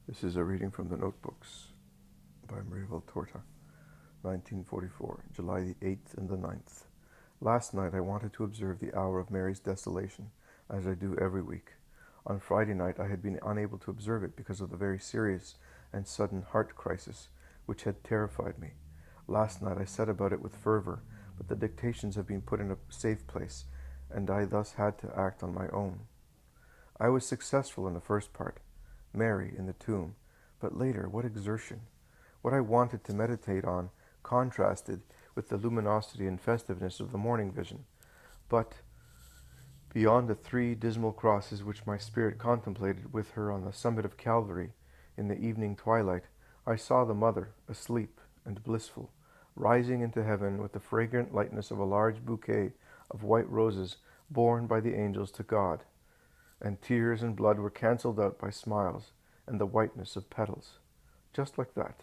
This is a reading from the Notebooks by Maria Valtorta, 1944, July the 8th and the 9th. Last night I wanted to observe the hour of Mary's desolation, as I do every week. On Friday night I had been unable to observe it because of the very serious and sudden heart crisis which had terrified me. Last night I set about it with fervor, but the dictations have been put in a safe place, and I thus had to act on my own. I was successful in the first part, Mary in the tomb, but later, what exertion! What I wanted to meditate on contrasted with the luminosity and festiveness of the morning vision. But beyond the 3 dismal crosses which my spirit contemplated with her on the summit of Calvary in the evening twilight, I saw the Mother, asleep and blissful, rising into heaven with the fragrant lightness of a large bouquet of white roses borne by the angels to God, and tears and blood were cancelled out by smiles and the whiteness of petals. Just like that.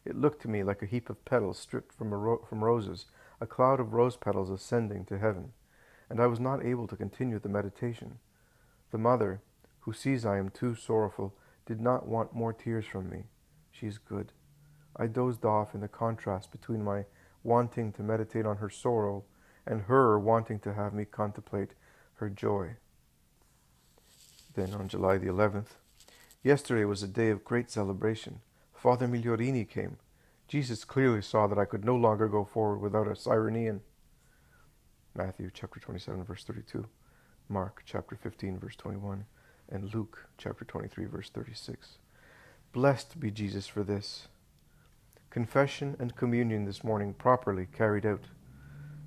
It looked to me like a heap of petals stripped from roses, a cloud of rose petals ascending to heaven, and I was not able to continue the meditation. The Mother, who sees I am too sorrowful, did not want more tears from me. She is good. I dozed off in the contrast between my wanting to meditate on her sorrow and her wanting to have me contemplate her joy. Then on July the 11th, yesterday was a day of great celebration. Father Migliorini came. Jesus clearly saw that I could no longer go forward without a Cyrenean. Matthew chapter 27 verse 32, Mark chapter 15 verse 21, and Luke chapter 23 verse 36. Blessed be Jesus for this. Confession and communion this morning properly carried out.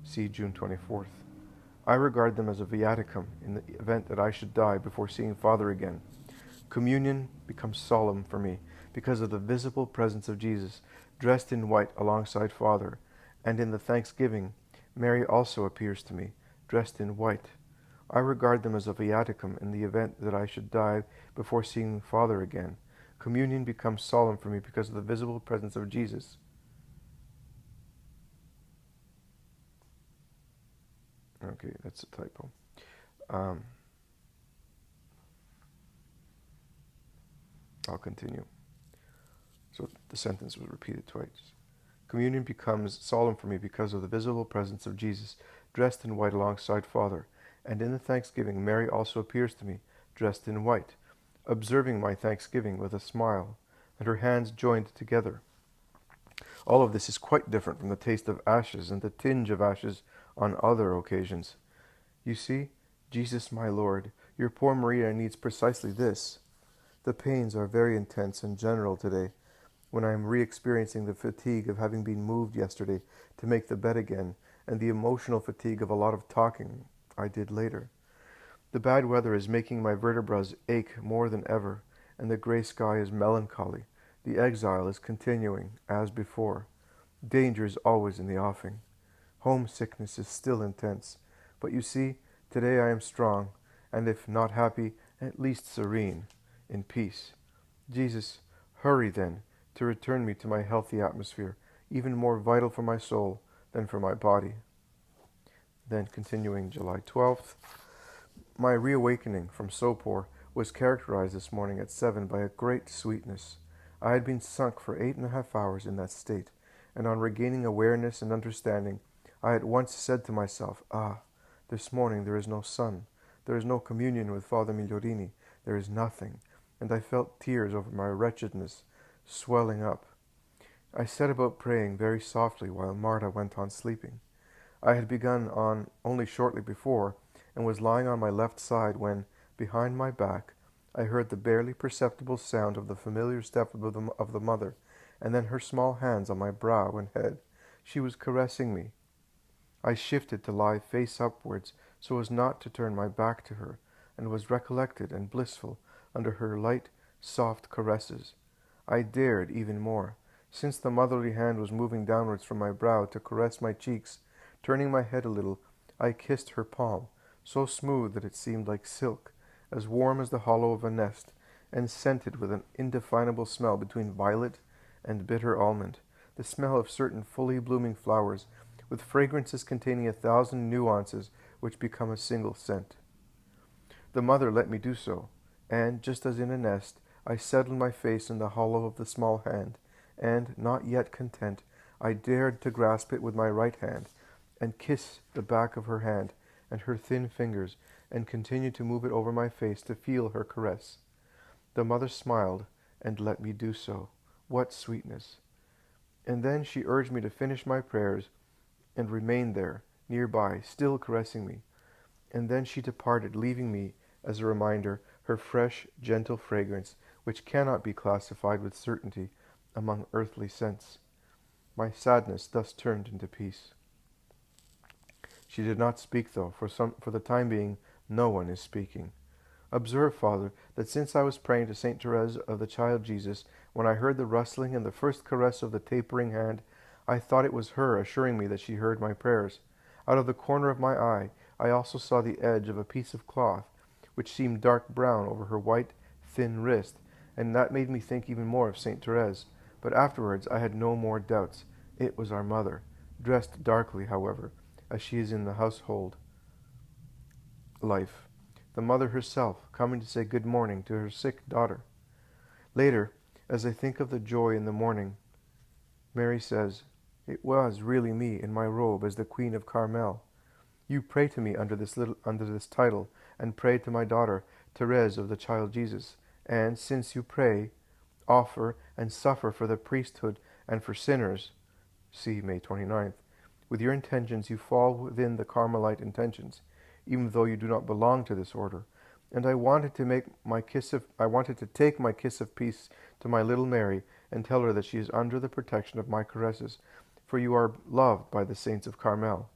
See June 24th. I regard them as a viaticum in the event that I should die before seeing Father again. Communion becomes solemn for me because of the visible presence of Jesus, dressed in white alongside Father, and in the thanksgiving, Mary also appears to me, dressed in white. I regard them as a viaticum in the event that I should die before seeing Father again. Communion becomes solemn for me because of the visible presence of Jesus. Okay, that's a typo. I'll continue. So the sentence was repeated twice. Communion becomes solemn for me because of the visible presence of Jesus, dressed in white alongside Father, and in the thanksgiving Mary also appears to me, dressed in white, observing my thanksgiving with a smile, and her hands joined together. All of this is quite different from the taste of ashes and the tinge of ashes on other occasions. You see, Jesus my Lord, your poor Maria needs precisely this. The pains are very intense and general today, when I am re-experiencing the fatigue of having been moved yesterday to make the bed again, and the emotional fatigue of a lot of talking I did later. The bad weather is making my vertebrae ache more than ever, and the grey sky is melancholy. The exile is continuing, as before. Danger is always in the offing. Homesickness is still intense. But you see, today I am strong, and if not happy, at least serene, in peace. Jesus, hurry then, to return me to my healthy atmosphere, even more vital for my soul than for my body. Then continuing July 12th, my reawakening from sopor was characterized this morning at 7 by a great sweetness. I had been sunk for 8.5 hours in that state, and on regaining awareness and understanding, I at once said to myself, this morning there is no sun, there is no communion with Father Migliorini, there is nothing, and I felt tears over my wretchedness swelling up. I set about praying very softly while Marta went on sleeping. I had begun on only shortly before, and was lying on my left side when, behind my back, I heard the barely perceptible sound of the familiar step of the Mother, and then her small hands on my brow and head. She was caressing me. I shifted to lie face upwards so as not to turn my back to her, and was recollected and blissful under her light, soft caresses. I dared even more, since the motherly hand was moving downwards from my brow to caress my cheeks. Turning my head a little, I kissed her palm, so smooth that it seemed like silk, as warm as the hollow of a nest, and scented with an indefinable smell between violet and bitter almond, the smell of certain fully blooming flowers, with fragrances containing 1,000 nuances which become a single scent. The Mother let me do so, and, just as in a nest, I settled my face in the hollow of the small hand, and, not yet content, I dared to grasp it with my right hand, and kiss the back of her hand and her thin fingers, and continued to move it over my face to feel her caress. The mother smiled and let me do so. What sweetness! And then she urged me to finish my prayers and remain there, nearby, still caressing me. And then she departed, leaving me, as a reminder, her fresh, gentle fragrance, which cannot be classified with certainty among earthly scents. My sadness thus turned into peace. She did not speak, though. For the time being, no one is speaking. Observe, Father, that since I was praying to Saint Therese of the Child Jesus, when I heard the rustling and the first caress of the tapering hand, I thought it was her assuring me that she heard my prayers. Out of the corner of my eye, I also saw the edge of a piece of cloth, which seemed dark brown over her white, thin wrist, and that made me think even more of Saint Therese. But afterwards I had no more doubts. It was our mother, dressed darkly, however, as she is in the household life. The mother herself, coming to say good morning to her sick daughter. Later, as I think of the joy in the morning, Mary says, "It was really me in my robe as the Queen of Carmel. You pray to me under this title, and pray to my daughter, Therese of the Child Jesus. And since you pray, offer, and suffer for the priesthood and for sinners," see May 29th, "with your intentions you fall within the Carmelite intentions, even though you do not belong to this order. And I wanted to take my kiss of peace to my little Mary, and tell her that she is under the protection of my caresses, for you are loved by the saints of Carmel.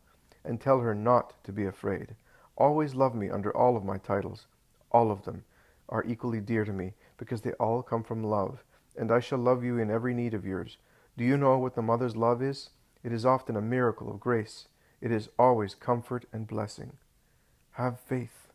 And tell her not to be afraid. Always love me under all of my titles. All of them are equally dear to me, because they all come from love, and I shall love you in every need of yours. Do you know what the mother's love is? It is often a miracle of grace. It is always comfort and blessing. Have faith.